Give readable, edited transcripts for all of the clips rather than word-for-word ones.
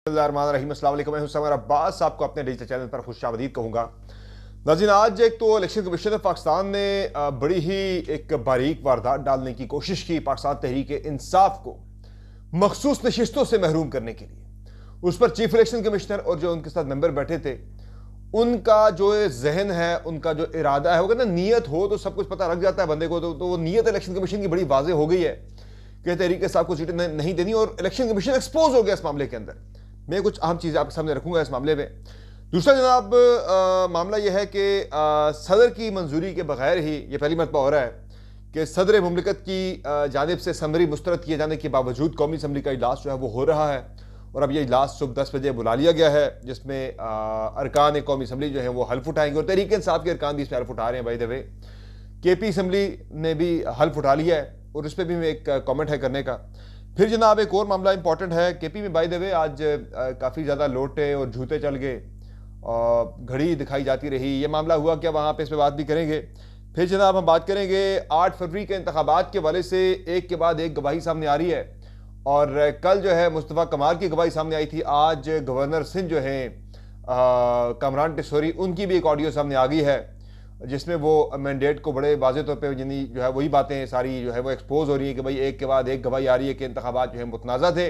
रहीम अस्सलाम वालेकुम, मैं हुसैन अब्बास आपको अपने डिजिटल चैनल पर खुशामदीद कहूँगा। नाज़रीन, आज एक तो इलेक्शन कमीशन पाकिस्तान ने बड़ी ही एक बारीक वारदात डालने की कोशिश की पाकिस्तान तहरीक इंसाफ को मखसूस नशिस्तों से महरूम करने के लिए। उस पर चीफ इलेक्शन कमिश्नर और जो उनके साथ मेंबर बैठे थे, उनका जो जहन है, उनका जो इरादा है, वो कहते हैं नीयत हो तो सब कुछ पता लग जाता है बंदे को। तो वो नीयत इलेक्शन कमीशन की बड़ी वाज़ेह हो गई है कि तहरीक इंसाफ को सीटें नहीं देनी, और इलेक्शन कमीशन एक्सपोज हो गया इस मामले के अंदर। मैं कुछ अहम चीज़ें आपके सामने रखूंगा इस मामले में। दूसरा जनाब, मामला यह है कि सदर की मंजूरी के बगैर ही ये पहली मरतबा हो रहा है कि सदर मुमलिकत की जानिब से समरी मुस्तरद किए जाने के बावजूद कौमी असम्बली का इजलास जो है वो हो रहा है। और अब ये इजलास सुबह 10 बजे बुला लिया गया है, जिसमें अरकान कौमी असम्बली जो है वो हल्फ उठाएंगे, और तहरीक इंसाफ के अरकान भी इसमें हल्फ उठा रहे हैं। By the way KP assembly ने भी हल्फ उठा लिया है, और इस पर भी मैं एक कॉमेंट है करने का। फिर जनाब एक और मामला इंपॉर्टेंट है KP में। बाय द वे आज काफ़ी ज़्यादा लोटे और झूठे चल गए और घड़ी दिखाई जाती रही। ये मामला हुआ क्या वहाँ पे, इस पर बात भी करेंगे। फिर जनाब हम बात करेंगे 8 फरवरी के इंतखाबात के हवाले से एक के बाद एक गवाही सामने आ रही है, और कल जो है मुस्तफ़ा कमाल की गवाही सामने आई थी। आज गवर्नर सिंध जो है कामरान टिसोरी, उनकी भी एक ऑडियो सामने आ गई है, जिसमें वो मैंडेट को बड़े वाज़े तौर पे यानी जो है वही बातें सारी जो है वो एक्सपोज हो रही है कि भाई एक के बाद एक गवाही आ रही है कि इंतखाबात जो है मुतनाज़ा थे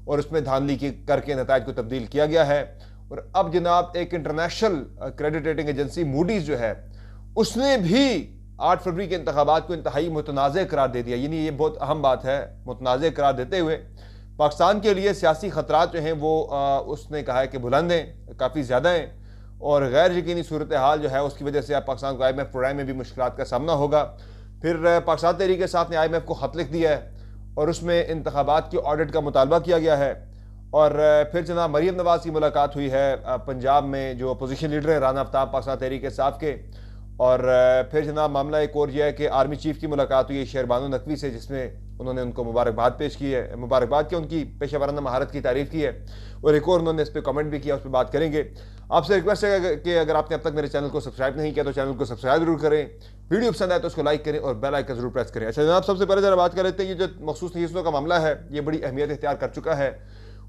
और उसमें धांधली की करके नताइज को तब्दील किया गया है। और अब जनाब एक international credit rating agency Moody's जो है उसने भी 8 फरवरी के इंतखाबात को इंतहाई मुतनाज़ करार दे दिया। यानी ये बहुत अहम बात है, मुतनाज़ करार देते हुए पाकिस्तान के लिए सियासी ख़तरात जो हैं वो उसने कहा है कि बुलंद हैं, काफ़ी ज़्यादा हैं, और गैर यकीनी सूरत हाल जो है उसकी वजह से अब पाकिस्तान को IMF प्रोग्राम में भी मुश्किलात का सामना होगा। फिर पाकिस्तान तहरीक इंसाफ ने IMF को ख़त लिख दिया है और उसमें इंतखाबात की ऑडिट का मुतालबा किया गया है। और फिर जनाब मरीम नवाज़ की मुलाकात हुई है पंजाब में, जो अपोजिशन लीडर हैं राना आफ्ताब पाकिस्तान तहरीक इंसाफ के। और फिर जनाब मामला एक और यह है कि आर्मी चीफ की मुलाकात हुई है शेरबानो नकवी से, जिसमें उन्होंने उनको मुबारकबाद पेश की है, मुबारकबाद की, उनकी पेशा वराना महारत की तारीफ़ की है, और एक और उन्होंने इस पर कमेंट भी किया, उस पर बात करेंगे। आपसे रिक्वेस्ट है कि अगर आपने अब तक मेरे चैनल को सब्सक्राइब नहीं किया तो चैनल को सब्सक्राइब जरूर करें, वीडियो पसंद आए तो उसको लाइक करें और बेल आइकन जरूर प्रेस करें। अच्छा जनाब, सबसे पहले जरा बात कर लेते हैं, ये जो मखसूस नशिस्तों का मामला है ये बड़ी अहमियत इख्तियार कर चुका है,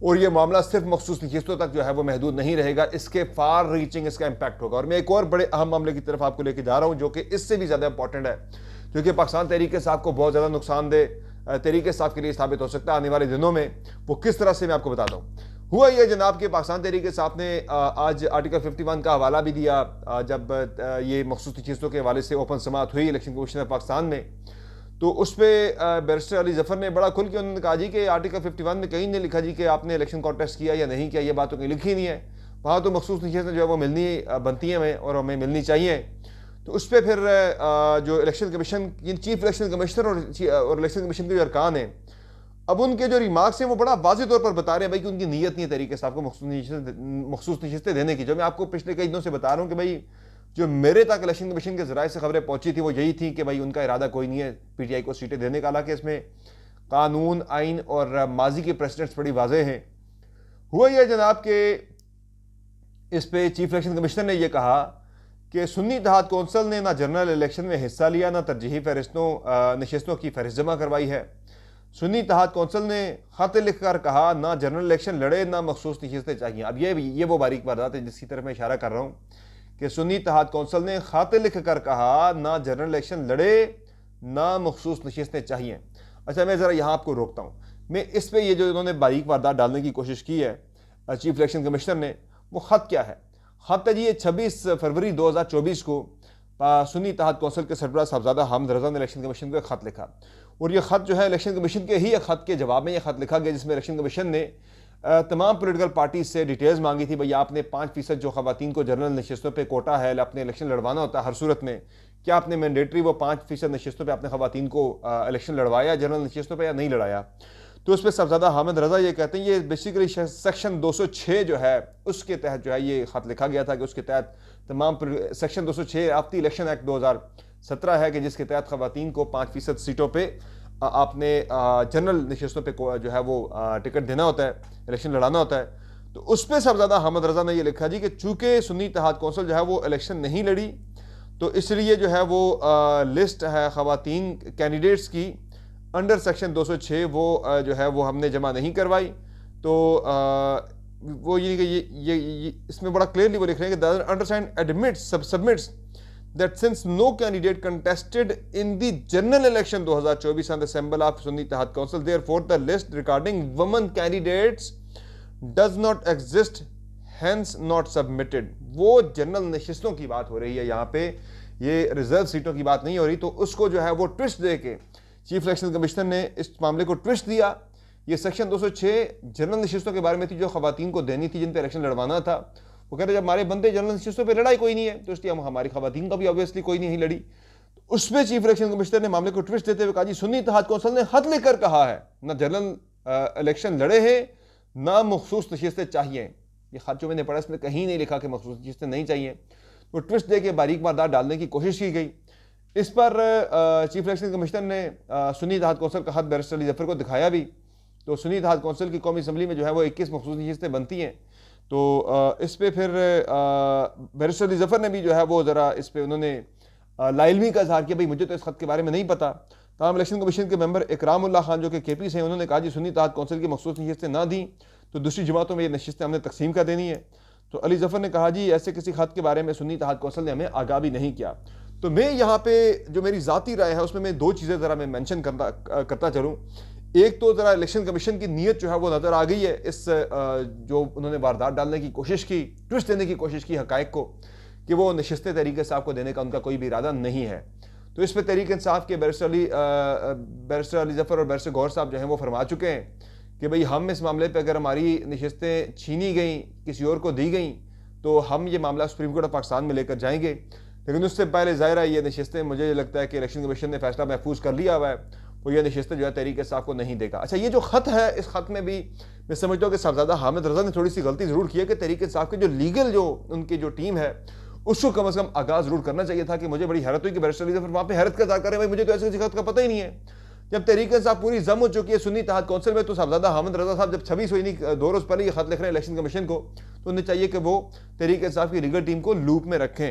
और ये मामला सिर्फ मखसूस नशिस्तों तक जो है वो महदूद नहीं रहेगा, इसके फार रीचिंग इसका इम्पैक्ट होगा। और मैं एक और बड़े अहम मामले की तरफ आपको लेके जा रहा हूँ जो कि इससे भी ज़्यादा इंपॉर्टेंट है, क्योंकि पाकिस्तान तहरीक इंसाफ को बहुत ज़्यादा नुकसानदेह तहरीक इंसाफ के लिए साबित हो सकता है आने वाले दिनों में। वो किस तरह से मैं आपको बताता हूँ। हुआ यह जनाब कि पाकिस्तान तहरीक इंसाफ ने आज आर्टिकल 51 का हवाला भी दिया जब ये मखसूस नशिस्तों के हवाले से ओपन समाअत हुई इलेक्शन कमीशन पाकिस्तान में। तो उस पर बैरिस्टर अली जफर ने बड़ा खुल के उन्होंने कहा जी कि आर्टिकल 51 में कहीं नहीं लिखा जी कि आपने इलेक्शन कॉन्टेस्ट किया या नहीं किया, ये बात तो कहीं लिखी नहीं है। वहाँ तो मखसूस नशिस्तें जो है वो मिलनी बनती हैं हमें, और हमें मिलनी चाहिए। तो उस पर फिर जो election commission, chief election commissioner और इलेक्शन कमीशन के जो अरकान हैं, अब उनके जो रिमार्क्स हैं वो बड़ा वाज़ेह तौर पर बता रहे हैं भाई कि उनकी नीयत नहीं है तरीके से आपको मखसूस नशिस्तें देने की। जो मैं आपको पिछले कई दिनों से बता रहा हूँ कि भाई जो मेरे तक इलेक्शन कमीशन के ज़राए से खबरें पहुंची थी वो यही थी कि भाई उनका इरादा कोई नहीं है PTI को सीटें देने का। हालांकि इसमें कानून, आइन और माजी के प्रेसिडेंट्स बड़ी वाज़ेह हैं। हुआ यह जनाब कि इस पे चीफ इलेक्शन कमिश्नर ने यह कहा कि सुन्नी इत्तेहाद कौंसिल ने ना जनरल इलेक्शन में हिस्सा लिया, ना तरजीही नशिस्तों की फहरिस्त जमा करवाई है। सुन्नी इत्तेहाद कौंसिल ने खत लिखकर कहा ना जनरल इलेक्शन लड़े ना मखसूस नशिस्तें चाहिए। अब ये वो बारीक वारदात है जिसकी तरफ मैं इशारा कर रहा हूँ कि सुन्नी इत्तेहाद कौंसिल ने खत लिख कर कहा ना जनरल इलेक्शन लड़े ना मखसूस नशिस्तें चाहिए। अच्छा, मैं ज़रा यहाँ आपको रोकता हूँ। मैं इस पर ये जो इन्होंने बारीक वारदात डालने की कोशिश की है चीफ इलेक्शन कमिश्नर ने, वो ख़त क्या है। ख़त है जी ये 26 फरवरी 2024 को सुन्नी इत्तेहाद कौंसिल के सरबराह साहबजादा हामिद रज़ा ने इलेक्शन कमीशन को एक ख़त लिखा, और ये ख़त जो है इलेक्शन कमीशन के ही एक ख़त के जवाब में ये ख़त लिखा गया, जिसमें इलेक्शन कमीशन ने तमाम पोलिटिकल पार्टी से डिटेल्स मांगी थी। भाई आपने 5% जो ख़वातीन को जनरल नशिस्तों पे कोटा है, अपने इलेक्शन लड़वाना होता है हर सूरत में, क्या आपने मैंडेटरी वो 5% नशिस्तों पे आपने ख़वातीन को इलेक्शन लड़वाया जनरल नशिस्तों पे या नहीं लड़ाया। तो उस पर साहबजादा हामिद रज़ा ये कहते हैं ये बेसिकली सेक्शन 206 जो है उसके तहत जो है ये ख़त लिखा गया था कि उसके तहत तमाम सेक्शन 206 आफ्ती इलेक्शन एक्ट 2017 है कि जिसके तहत ख़वातीन को 5% सीटों पर आपने जनरल नशिस्तों पे जो है वो टिकट देना होता है, इलेक्शन लड़ाना होता है। तो उस पर साहबजादा हामिद रज़ा ने ये लिखा जी कि चूँकि सुन्नी इत्तेहाद कौंसिल जो है वो इलेक्शन नहीं लड़ी, तो इसलिए जो है वो लिस्ट है ख़वातीन कैंडिडेट्स की अंडर सेक्शन 206 वो जो है वो हमने जमा नहीं करवाई। तो वो ये कि ये इसमें बड़ा क्लियरली वो लिख रहे हैं कि the undersigned admits submits that since no candidate contested in the general election 2024 on the assembly of Sunni Ittihad Council, therefore the list regarding women candidates does not exist, hence not submitted। वो general नशिस्तों की बात हो रही है यहाँ पे, ये reserve सीटों की बात नहीं हो रही। तो उसको जो है वो ट्विस्ट दे के चीफ इलेक्शन कमिश्नर ने इस मामले को ट्विस्ट दिया। ये सेक्शन 206 जनरल नशिस्तों के बारे में थी जो खवातीन को देनी थी, जिन पर इलेक्शन लड़वाना था। वो कहते जब हमारे बंदे जनरल नशिस्तों पे लड़ाई कोई नहीं है तो इसलिए हम हमारी खवातीन का भी ऑब्वियसली कोई नहीं लड़ी। तो उसमें चीफ इलेक्शन कमिश्नर ने मामले को ट्विस्ट देते हुए कहा जी सुन्नी इत्तेहाद कौंसिल ने हद लेकर कहा है ना जनरल इलेक्शन लड़े हैं ना मखसूस नशिस्तें चाहिए। ये खत जो मैंने पढ़ा इसमें कहीं नहीं लिखा कि मखसूस नशिस्तें नहीं चाहिए। तो ट्विस्ट दे के बारीक वारदात डालने की कोशिश की गई। इस पर चीफ इलेक्शन कमिश्नर ने सुन्नी इत्तेहाद कौंसिल का खत बैरिस्टर अली जफर को दिखाया भी। तो सुन्नी इत्तेहाद कौंसिल की कौमी असम्बली में जो है वो 21 मखसूस नशिस्तें बनती हैं। तो इस पे फिर बैरिस्टर अली जफर ने भी जो है वो ज़रा इस पे उन्होंने लाइलमी का इजहार किया, भाई मुझे तो इस खत के बारे में नहीं पता। तमाम इलेक्शन कमीशन के मेंबर इकरामुल्लाह खान जो कि केपी से हैं, उन्होंने कहा जी सुन्नी इत्तेहाद कौंसिल की मखसूस नशिस्तें ना दी तो दूसरी जमातों में ये नशिस्तें हमने तकसीम कर देनी है। तो अली जफर ने कहा जी ऐसे किसी खत के बारे में सुन्नी इत्तेहाद कौंसिल ने हमें आगाह भी नहीं किया। तो मैं यहाँ पे जो मेरी ज़ाती राय है उसमें मैं दो चीज़ें ज़रा मैं मेंशन करता चलूँ। एक तो ज़रा इलेक्शन कमीशन की नीयत जो है वो नज़र आ गई है, इस जो उन्होंने वारदात डालने की कोशिश की, ट्विस्ट देने की कोशिश की हक़ाइक़ को, कि वो नशिस्तें तहरीक इंसाफ को देने का उनका कोई भी इरादा नहीं है। तो इस पर तहरीक इंसाफ के बैरिस्टर अली जफर और बैरिस्टर गौहर साहब जो हैं वो फरमा चुके हैं कि भाई हम इस मामले पर अगर हमारी नशिस्तें छीनी गई, किसी और को दी गई, तो हम ये मामला सुप्रीम कोर्ट ऑफ पाकिस्तान में लेकर जाएंगे। लेकिन उससे पहले ज़ाहिर है ये नशिस्तें, मुझे लगता है कि इलेक्शन कमीशन ने फैसला महफूज कर लिया हुआ है, वो ये नशिस्तें जो है तहरीक इंसाफ को नहीं देगा। अच्छा, ये जो खत है इस खत में भी मैं समझता हूँ कि साहबजादा हामिद रजा ने थोड़ी सी गलती ज़रूर की है कि तहरीक इंसाफ की जो लीगल जो उनकी जो टीम है उसको कम से कम आगाज़ ज़रूर करना चाहिए था। कि मुझे बड़ी हैरत हुई कि बैरिस्टर अली जफर वहाँ पे हैरत का इज़हार करें, भाई मुझे तो ऐसे किसी खत का पता ही नहीं है। जब तहरीक इंसाफ पूरी जम हो चुकी है सुन्नी इत्तेहाद कौंसिल में, तो साहबजादा हामिद रजा साहब जब 26 हुई नहीं 2 रोज़ पहले ये खत लिख रहे हैं इलेक्शन कमीशन को, तो उन्हें चाहिए कि वो तहरीक इंसाफ की लीगल टीम को लूप में रखें।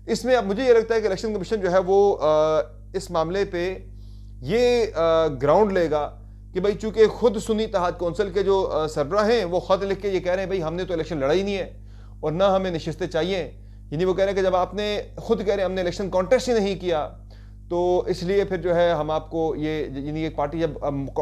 इसमें अब मुझे ये लगता है कि इलेक्शन कमीशन जो है वो इस मामले पे ये ग्राउंड लेगा कि भाई चूंकि खुद सुन्नी इत्तेहाद कौंसिल के जो सरबराह हैं वो खत लिख के ये कह रहे हैं भाई हमने तो इलेक्शन लड़ा ही नहीं है और ना हमें नशिस्तें चाहिए। यानी वो कह रहे हैं कि जब आपने खुद कह रहे हैं हमने इलेक्शन कॉन्टेस्ट ही नहीं किया तो इसलिए फिर जो है हम आपको ये, यानी एक पार्टी जब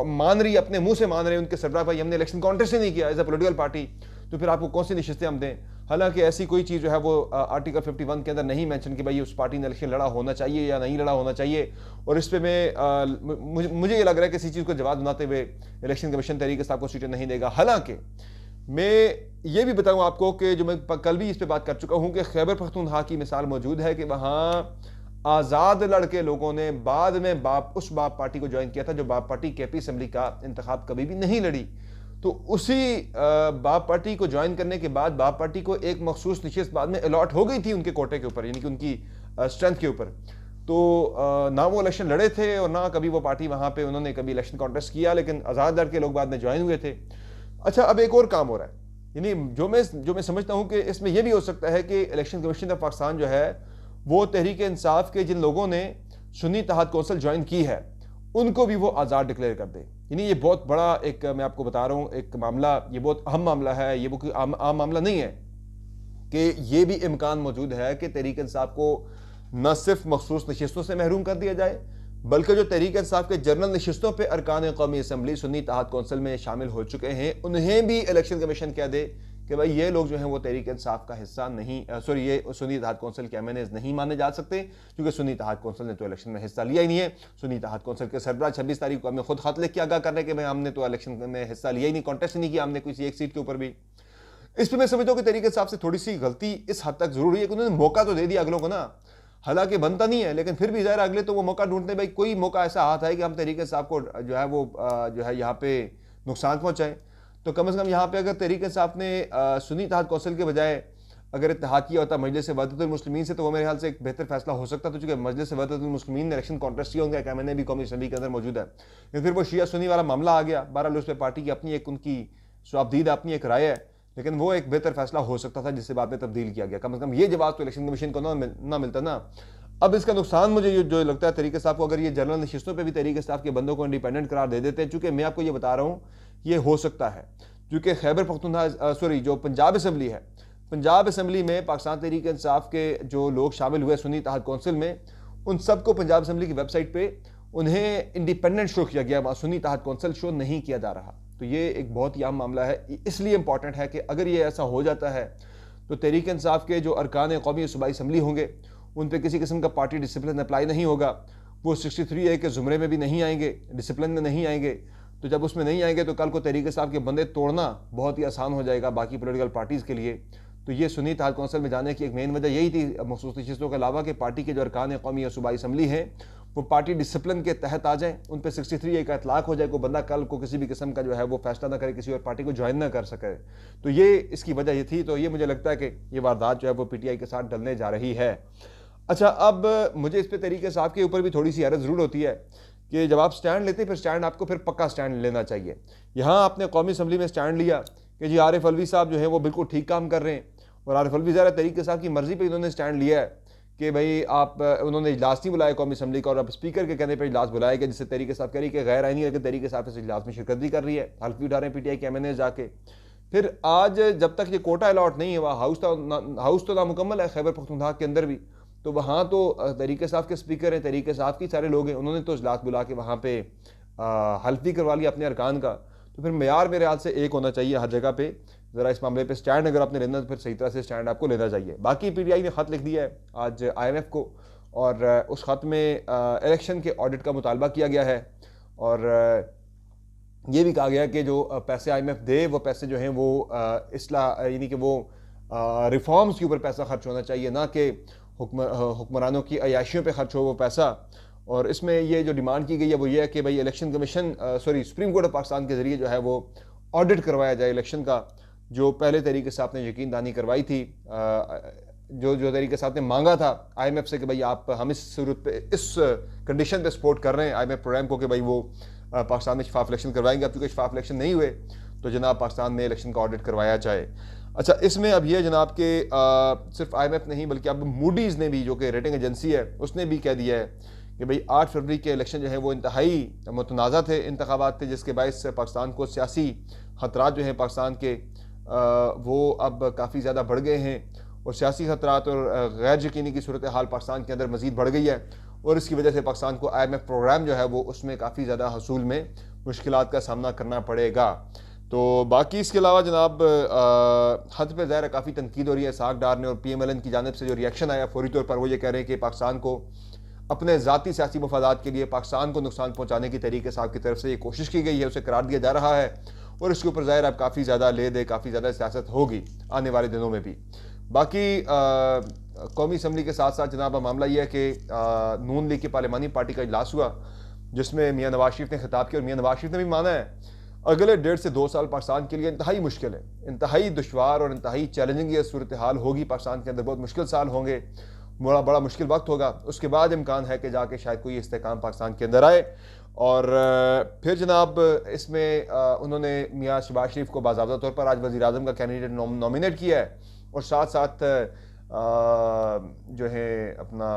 मान रही है, अपने मुंह से मान रहे हैं उनके सरबराह भाई हमने इलेक्शन कॉन्टेस्ट ही नहीं किया एज ए पोलिटिकल पार्टी, तो फिर आपको कौन सी नशिस्तें हम दें। हालांकि ऐसी कोई चीज़ जो है वो आर्टिकल 51 के अंदर नहीं मेंशन कि भाई उस पार्टी ने इलेक्शन लड़ा होना चाहिए या नहीं लड़ा होना चाहिए। और इस पर मैं मुझे ये लग रहा है कि किसी चीज़ को जवाब बनाते हुए इलेक्शन कमीशन तहरीक इंसाफ को सीटें नहीं देगा। हालांकि मैं ये भी बताऊँ आपको कि जो मैं कल भी इस पर बात कर चुका हूँ कि खैबर पख्तूनख्वा की मिसाल मौजूद है कि वहाँ आज़ाद लड़के लोगों ने बाद में उस बाप पार्टी को ज्वाइन किया था जो बाप पार्टी केपी असम्बली का इंतखाब कभी भी नहीं लड़ी। तो उसी बाप पार्टी को ज्वाइन करने के बाद बाप पार्टी को एक मखसूस नशिस्त बाद में अलॉट हो गई थी उनके कोटे के ऊपर, यानी कि उनकी स्ट्रेंथ के ऊपर। तो ना वो इलेक्शन लड़े थे और ना कभी वो पार्टी वहाँ पे उन्होंने कभी इलेक्शन कॉन्टेस्ट किया, लेकिन आज़ाद लड़के लोग बाद में ज्वाइन हुए थे। अच्छा, अब एक और काम हो रहा है, यानी जो मैं समझता हूँ कि इसमें यह भी हो सकता है कि इलेक्शन कमीशन ऑफ पाकिस्तान जो है वो तहरीक इंसाफ के जिन लोगों ने सुन्नी इत्तेहाद कौंसिल ज्वाइन की है उनको भी वो आज़ाद डिक्लेयर कर दे। यानी ये बहुत बड़ा एक, मैं आपको बता रहा हूँ, एक मामला, ये बहुत अहम मामला है। ये वो कोई आम मामला नहीं है कि ये भी इम्कान मौजूद है कि तहरीक इंसाफ को न सिर्फ मखसूस नशिस्तों से महरूम कर दिया जाए, बल्कि जो तहरीक इंसाफ के जनरल नशिस्तों पर अरकान कौमी असम्बली सुन्नी इत्तेहाद कौंसिल में शामिल हो चुके हैं उन्हें भी इलेक्शन कमीशन कह दे कि भाई ये लोग जो हैं वो तहरीक इंसाफ का हिस्सा नहीं, ये सुन्नी इत्तेहाद कौंसिल के एमएनएज नहीं माने जा सकते, क्योंकि सुन्नी इत्तेहाद कौंसिल ने तो इलेक्शन में हिस्सा लिया ही नहीं है। सुन्नी इत्तेहाद कौंसिल के सरबराह 26 तारीख को हमें खुद खत लिख के आगाह कर रहे कि भाई हमने तो इलेक्शन में हिस्सा लिया ही नहीं, कॉन्टेस्ट नहीं किया हमने किसी एक सीट के ऊपर भी। इस पर मैं समझता हूँ कि तहरीक इंसाफ से थोड़ी सी गलती इस हद तक जरूरी है कि उन्होंने मौका तो दे दिया अगलों को ना, हालांकि बनता नहीं है, लेकिन फिर भी ज़ाहिर अगले तो वो मौका ढूंढते भाई कोई मौका ऐसा हाथ है कि हम तहरीक इंसाफ को जो है वो जो है यहाँ पे नुकसान पहुँचाएँ। तो कम से कम यहाँ पे अगर तहरीक इंसाफ ने सुन्नी इत्तेहाद कौंसिल के बजाय अगर इत्तेहाद किया होता मजलिस वहदतुल मुस्लिमीन से, तो वो मेरे ख्याल से एक बेहतर फैसला हो सकता था। चूंकि मजलिस वहदतुल मुस्लिमीन ने इलेक्शन कॉन्टेस्ट किया, उनका एक एमएनए भी कौमी असम्बली के अंदर मौजूद है, लेकिन फिर वो शिया सुन्नी वाला मामला आ गया। बहरहाल उस पर पार्टी की अपनी एक उनकी स्वाबदीद अपनी एक राय है, लेकिन वो एक बेहतर फैसला हो सकता था जिससे बाद में तब्दील किया गया। कम से कम ये जवाब तो इलेक्शन कमीशन को ना मिलता ना। अब इसका नुकसान मुझे जो लगता है तहरीक इंसाफ को, अगर ये जनरल नशिस्तों पे भी तहरीक इंसाफ के बंदों को इंडिपेंडेंट करार दे देते हैं, चूंकि मैं आपको ये बता रहा हूँ ये हो सकता है, जो कि खैबर पख्तूनख्वा जो पंजाब असम्बली है, पंजाब असम्बली में पाकिस्तान तहरीक इंसाफ के जो लोग शामिल हुए सुन्नी इत्तेहाद कौंसिल में, उन सबको पंजाब असम्बली की वेबसाइट पे उन्हें इंडिपेंडेंट शो किया गया, वहाँ सुन्नी इत्तेहाद कौंसिल शो नहीं किया जा रहा। तो ये एक बहुत ही आम मामला है। इसलिए इंपॉर्टेंट है कि अगर ये ऐसा हो जाता है तो तहरीक इंसाफ के जो अरकान कौमी सूबाई असम्बली होंगे उन पर किसी किस्म का पार्टी डिसिप्लिन अप्लाई नहीं होगा, वो 63A के ज़ुमरे में भी नहीं आएंगे, डिसिप्लिन में नहीं आएंगे। तो जब उसमें नहीं आएंगे तो कल को तहरीक इंसाफ के बंदे तोड़ना बहुत ही आसान हो जाएगा बाकी पॉलिटिकल पार्टीज़ के लिए। तो ये सुन्नी इत्तेहाद कौंसिल में जाने की एक मेन वजह यही थी, मखसूस चीज़ों के अलावा कि पार्टी के जो अरकान कौमी सूबाई असम्बली हैं वो पार्टी डिसिप्लिन के तहत आ जाएं, उन पर 63A का इतलाक हो जाए, कोई बंदा कल को किसी भी किस्म का जो है वो फैसला ना करे, किसी और पार्टी को ज्वाइन ना कर सके। तो ये इसकी वजह ये थी। तो ये मुझे लगता है कि ये वारदात जो है वो PTI के साथ डलने जा रही है। अच्छा, अब मुझे इस पर तहरीक इंसाफ के ऊपर भी थोड़ी सी हैरत ज़रूर होती है कि जब आप स्टैंड लेते हैं फिर स्टैंड आपको फिर पक्का स्टैंड लेना चाहिए। यहाँ आपने कौमी असम्बली में स्टैंड लिया कि जी आरिफ अलवी साहब जो है वो बिल्कुल ठीक काम कर रहे हैं, और आरिफ अलवी ज़रा तहरीक इंसाफ की मर्ज़ी पर इन्होंने स्टैंड लिया है कि भाई आप उन्होंने इजलास नहीं बुलाया कौमी असम्बली का, और अब स्पीकर के कहने पर इजलास बुलाया गया, जिससे तहरीक इंसाफ कह रही है कि गैर आईनी, लेकिन तहरीक इंसाफ इस इजलास में शिरकत भी कर रही है, हल्फ भी उठा रहे हैं PTI के MNA जाके। फिर आज जब तक ये कोटा अलॉट नहीं हुआ, हाउस तो नामुकम्मल है खैबर पख्तूनख्वा के अंदर भी, तो वहाँ तो तहरीक इंसाफ के स्पीकर हैं, तहरीक इंसाफ के सारे लोग हैं, उन्होंने तो इजलास बुला के वहाँ पे हल्फ भी करवा लिया अपने अरकान का। तो फिर मेयार मेरे हाल से एक होना चाहिए हर जगह पे। ज़रा इस मामले पे स्टैंड अगर आपने लेना तो फिर सही तरह से स्टैंड आपको लेना चाहिए। बाकी PTI ने ख़त लिख दिया है आज IMF को, और उस ख़त में इलेक्शन के ऑडिट का मुतालबा किया गया है, और ये भी कहा गया कि जो पैसे IMF दे वो पैसे जो हैं वो इसलाह यानी कि वो रिफॉर्म्स के ऊपर पैसा खर्च होना चाहिए, ना कि हुक्मरानों की अयाशियों पे खर्च हो वो पैसा। और इसमें ये जो डिमांड की गई है वो ये है कि भाई election commission supreme court of Pakistan के ज़रिए जो है वो ऑडिट करवाया जाए इलेक्शन का, जो पहले तरीके से आपने यकीन दहानी करवाई थी, जो तरीके से आपने मांगा था IMF से कि भाई आप हम इस सूरत पे इस कंडीशन पे सपोर्ट कर रहे हैं IMF प्रोग्राम को कि भाई वो पाकिस्तान में शफाफ इलेक्शन करवाएंगे। अब क्योंकि शफाफ इलेक्शन नहीं हुए तो जनाब पाकिस्तान में इलेक्शन का ऑडिट करवाया जाए। अच्छा, इसमें अब ये जनाब के सिर्फ IMF नहीं बल्कि अब मूडीज़ ने भी, जो कि रेटिंग एजेंसी है, उसने भी कह दिया है कि भाई 8 फरवरी के इलेक्शन जो है वो इंतहाई मुतनाज़ा थे, इंतखाबात थे, जिसके बायस पाकिस्तान को सियासी ख़तरात जो हैं पाकिस्तान के वो अब काफ़ी ज़्यादा बढ़ गए हैं, और सियासी ख़तरात और गैर यकीनी की सूरत हाल पाकिस्तान के अंदर मज़ीद बढ़ गई है, और इसकी वजह से पाकिस्तान को IMF प्रोग्राम जो है वो उसमें काफ़ी ज़्यादा हसूल में मुश्किलात का सामना करना पड़ेगा। तो बाकी इसके अलावा जनाब हद पे ज़ाहिर काफ़ी तनकीद हो रही है। साग डार ने और PMLN की जानिब से जो रिएक्शन आया फौरी तौर पर वो ये कह रहे हैं कि पाकिस्तान को अपने ज़ाती सियासी मफादात के लिए पाकिस्तान को नुकसान पहुँचाने की तहरीक इंसाफ की तरफ से ये कोशिश की गई है, उसे करार दिया जा रहा है, और इसके ऊपर ज़ाहिर अब काफ़ी ज़्यादा ले दे, काफ़ी ज़्यादा सियासत होगी आने वाले दिनों में भी। बाकी कौमी असम्बली के साथ साथ जनाब मामला यह है कि नून लीग की पार्लिमानी पार्टी का इजलास हुआ, जिसमें मियाँ नवाज शरीफ ने खिताब किया, और मियाँ नवाज शरीफ ने भी माना है अगले 1.5 से 2 साल पाकिस्तान के लिए इंतहाई मुश्किल है, इंतहाई दुश्वार और इंतहाई चैलेंजिंग ये सूरत हाल होगी पाकिस्तान के अंदर, बहुत मुश्किल साल होंगे, बड़ा मुश्किल वक्त होगा। उसके बाद इम्कान है कि जाके शायद कोई इस्तेकाम पाकिस्तान के अंदर आए। और फिर जनाब इसमें उन्होंने मियाँ शहबाज शरीफ को बाज़ाब्ता तौर पर आज वज़ीर आज़म का कैंडिडेट नॉमिनेट किया है, और साथ साथ जो है अपना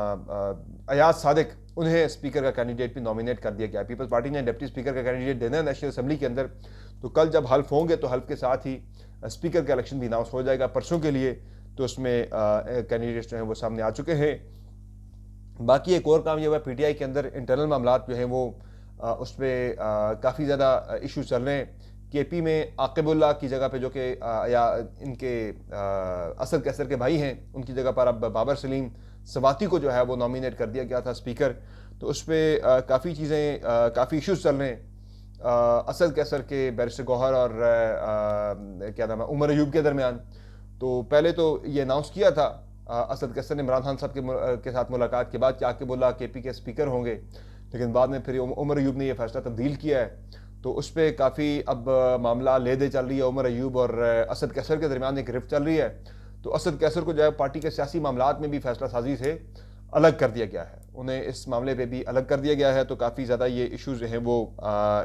अयाज सादिक, उन्हें स्पीकर का कैंडिडेट भी नॉमिनेट कर दिया गया है। पीपल्स पार्टी ने डिप्टी स्पीकर का कैंडिडेट देना है नेशनल असम्बली के अंदर, तो कल जब हल्फ होंगे तो हल्फ के साथ ही स्पीकर का इलेक्शन भी अनाउंस हो जाएगा परसों के लिए, तो उसमें कैंडिडेट्स जो हैं वो सामने आ चुके हैं। बाकी एक और काम ये हुआ PTI के अंदर इंटरनल मामलात जो हैं वो उस पर काफ़ी ज़्यादा इशू चल रहे हैं। KP में आकिबुल्लाह की जगह पे, जो कि या इनके असद कैसर के भाई हैं, उनकी जगह पर अब बाबर सलीम सवाती को जो है वो नॉमिनेट कर दिया गया था स्पीकर। तो उस पर काफ़ी चीज़ें काफ़ी इशूज़ चल रहे हैं असद कैसर के, बैरिस्टर गौहर और क्या नाम है उमर अयूब के दरमियान। तो पहले तो ये अनाउंस किया था असद कैसर ने इमरान खान साहब के साथ मुलाकात के बाद कि आकिबुल्लाह KP के स्पीकर होंगे, लेकिन बाद में फिर उमर अयूब ने यह फैसला तब्दील किया है। तो उस पर काफ़ी अब मामला ले दे चल रही है, उमर अयूब और असद कैसर के दरमियान एक रिफ्ट चल रही है। तो असद कैसर को जो है पार्टी के सियासी मामलात में भी फैसला साजी से अलग कर दिया गया है, उन्हें इस मामले पे भी अलग कर दिया गया है। तो काफ़ी ज़्यादा ये इश्यूज़ जो हैं वो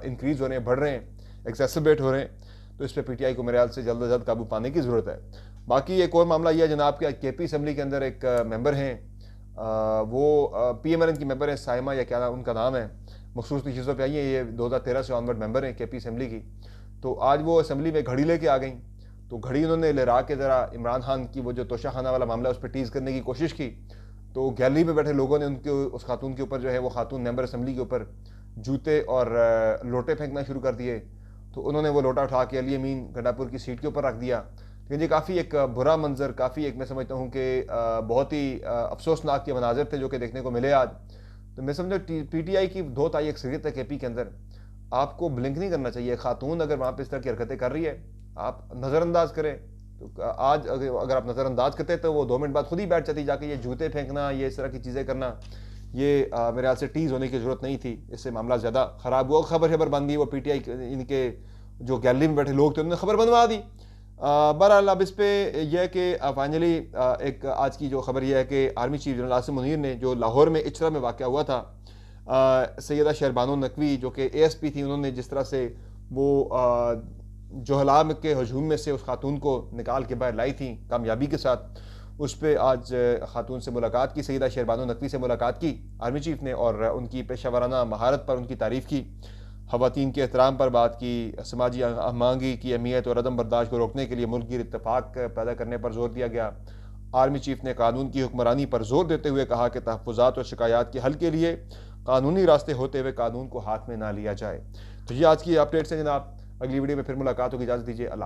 इंक्रीज़ हो रहे हैं, बढ़ रहे हैं, एक्सेसरबेट हो रहे हैं। तो इस पर PTI को मेरे ख्याल से जल्द अज जल्द काबू पाने की ज़रूरत है। बाकी एक और मामला यह है जनाब के KP असम्बली के अंदर एक मेंबर हैं, वो PMLN की मेंबर है, साइमा या क्या उनका नाम है, मखसूस चीज़ों पर आई है, ये 2013 से ऑनवर्ड मेंबर हैं KP असम्बली की। तो आज वो असम्बली में घड़ी लेके आ गई, तो घड़ी उन्होंने लहरा के ज़रा इमरान खान की वो जो तोशाखाना वाला मामला उस पर टीज़ करने की कोशिश की। तो गैलरी में बैठे लोगों ने उनके उस खातून के ऊपर जो है वो खातून मेंबर असम्बली के ऊपर जूते और लोटे फेंकना शुरू कर दिए। तो उन्होंने वो लोटा उठा के अली अमीन गंडापुर की सीट के ऊपर रख दिया। लेकिन ये काफ़ी एक बुरा मंजर, काफ़ी एक मैं समझता हूँ कि बहुत ही अफसोसनाक के मनाजिर थे जो कि देखने को मिले आज। तो मैं समझता हूँ PTI की बहुत आई अक्सरियत है KP के अंदर, आपको ब्लिंक नहीं करना चाहिए। खातून अगर वहाँ पर इस तरह की हरकतें कर रही है आप नज़रअंदाज करें। तो आज अगर आप नज़रअंदाज करते तो वो 2 मिनट बाद खुद ही बैठ जाती, जाके ये जूते फेंकना, ये इस तरह की चीज़ें करना, ये मेरे ख्याल से टीज़ होने की ज़रूरत नहीं थी। इससे मामला ज़्यादा ख़राब हुआ। खबर बन गई, वो PTI इनके जो गैलरी में बैठे लोग थे उन्होंने खबर बनवा दी। बहरहाल अब इस पर यह है कि फाइनली एक आज की जो खबर यह है कि army chief general Asim Munir ने जो लाहौर में इचरा में वाक़या हुआ था, सैयदा शहरबानो नकवी जो कि ASP थी, उन्होंने जिस तरह से वो जोहला के हजूम में से उस खातून को निकाल के बाहर लाई थी कामयाबी के साथ, उस पर आज खातून से मुलाकात की, सैयदा शहरबानो नकवी से मुलाकात की आर्मी चीफ ने और उनकी पेशा वाराना महारत पर उनकी तारीफ़ की, ख़वातीन के एहतराम पर बात की, समाजी हमआहंगी की अहमियत और अदम बर्दाश्त को रोकने के लिए मुल्क गिर इत्तेफाक पैदा करने पर जोर दिया गया। आर्मी चीफ ने कानून की हुक्मरानी पर जोर देते हुए कहा कि तहफ़्फ़ुज़ात और शिकायत के हल के लिए कानूनी रास्ते होते हुए कानून को हाथ में ना लिया जाए। तो ये आज की अपडेट्स हैं जनाब। अगली वीडियो में फिर मुलाकात होगी, इजाज़त दीजिए। अल्लाह।